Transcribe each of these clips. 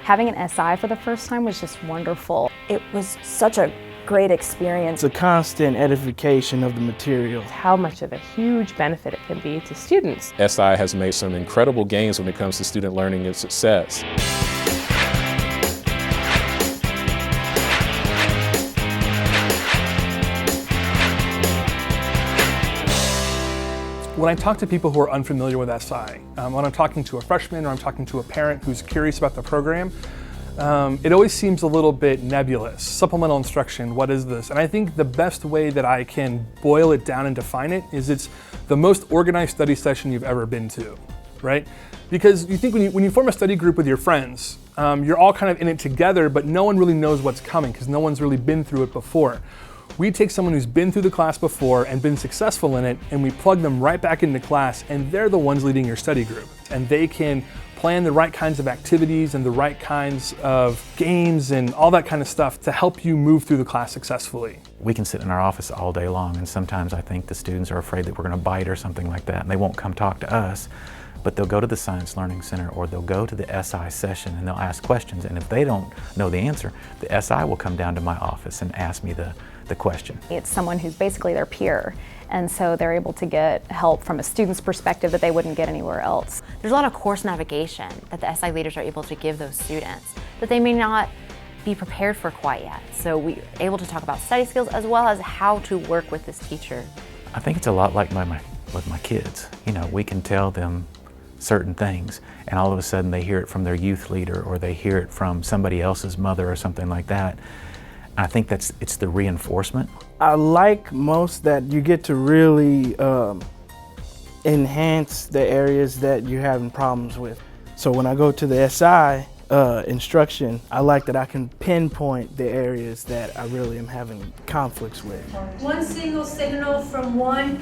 Having an SI for the first time was just wonderful. It was such a great experience. It's a constant edification of the material. How much of a huge benefit it can be to students. SI has made some incredible gains when it comes to student learning and success. When I talk to people who are unfamiliar with SI, when I'm talking to a freshman or I'm talking to a parent who's curious about the program, it always seems a little bit nebulous. Supplemental instruction, what is this? And I think the best way that I can boil it down and define it is it's the most organized study session you've ever been to, right? Because you think when you form a study group with your friends, you're all kind of in it together, but no one really knows what's coming because no one's really been through it before. We take someone who's been through the class before and been successful in it, and we plug them right back into class, and they're the ones leading your study group. And they can plan the right kinds of activities and the right kinds of games and all that kind of stuff to help you move through the class successfully. We can sit in our office all day long, and sometimes I think the students are afraid that we're going to bite or something like that, and they won't come talk to us. But they'll go to the Science Learning Center or they'll go to the SI session and they'll ask questions, and if they don't know the answer, the SI will come down to my office and ask me the question. It's someone who's basically their peer, and so they're able to get help from a student's perspective that they wouldn't get anywhere else. There's a lot of course navigation that the SI leaders are able to give those students that they may not be prepared for quite yet. So we're able to talk about study skills as well as how to work with this teacher. I think it's a lot like with my kids. You know, we can tell them certain things, and all of a sudden they hear it from their youth leader or they hear it from somebody else's mother or something like that. I think it's the reinforcement. I like most that you get to really enhance the areas that you're having problems with. So when I go to the SI instruction, I like that I can pinpoint the areas that I really am having conflicts with. One single signal from one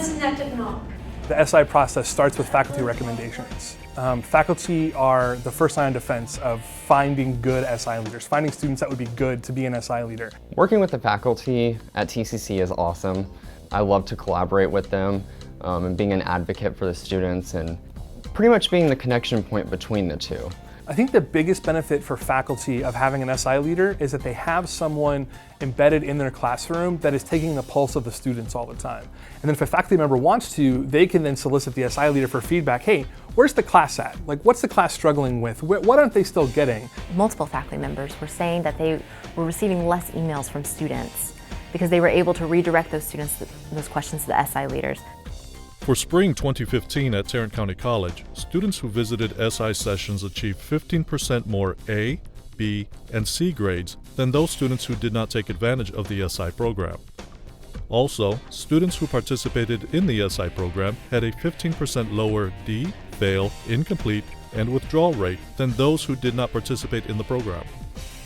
synaptic node. The SI process starts with faculty recommendations. Faculty are the first line of defense of finding good SI leaders, finding students that would be good to be an SI leader. Working with the faculty at TCC is awesome. I love to collaborate with them and being an advocate for the students and pretty much being the connection point between the two. I think the biggest benefit for faculty of having an SI leader is that they have someone embedded in their classroom that is taking the pulse of the students all the time. And then if a faculty member wants to, they can then solicit the SI leader for feedback. Hey, where's the class at? Like, what's the class struggling with? What aren't they still getting? Multiple faculty members were saying that they were receiving less emails from students because they were able to redirect those questions to the SI leaders. For spring 2015 at Tarrant County College, students who visited SI sessions achieved 15% more A, B, and C grades than those students who did not take advantage of the SI program. Also, students who participated in the SI program had a 15% lower D, fail, incomplete, and withdrawal rate than those who did not participate in the program.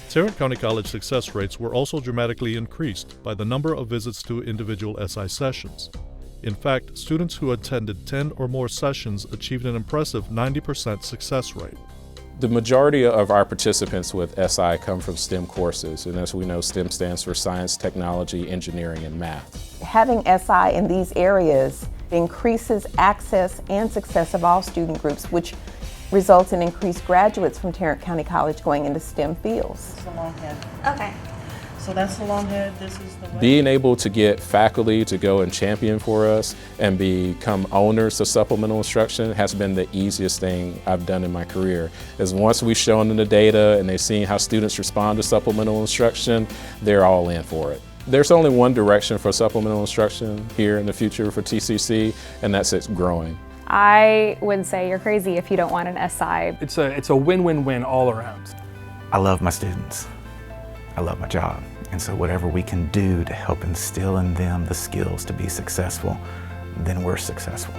Tarrant County College success rates were also dramatically increased by the number of visits to individual SI sessions. In fact, students who attended 10 or more sessions achieved an impressive 90% success rate. The majority of our participants with SI come from STEM courses, and as we know, STEM stands for science, technology, engineering, and math. Having SI in these areas increases access and success of all student groups, which results in increased graduates from Tarrant County College going into STEM fields. It's a long head. Okay. So that's the long head, this is the way. Being able to get faculty to go and champion for us and become owners of supplemental instruction has been the easiest thing I've done in my career. Is once we've shown them the data and they've seen how students respond to supplemental instruction, they're all in for it. There's only one direction for supplemental instruction here in the future for TCC, and that's it's growing. I would say you're crazy if you don't want an SI. It's a win-win-win all around. I love my students. I love my job. And so whatever we can do to help instill in them the skills to be successful, then we're successful.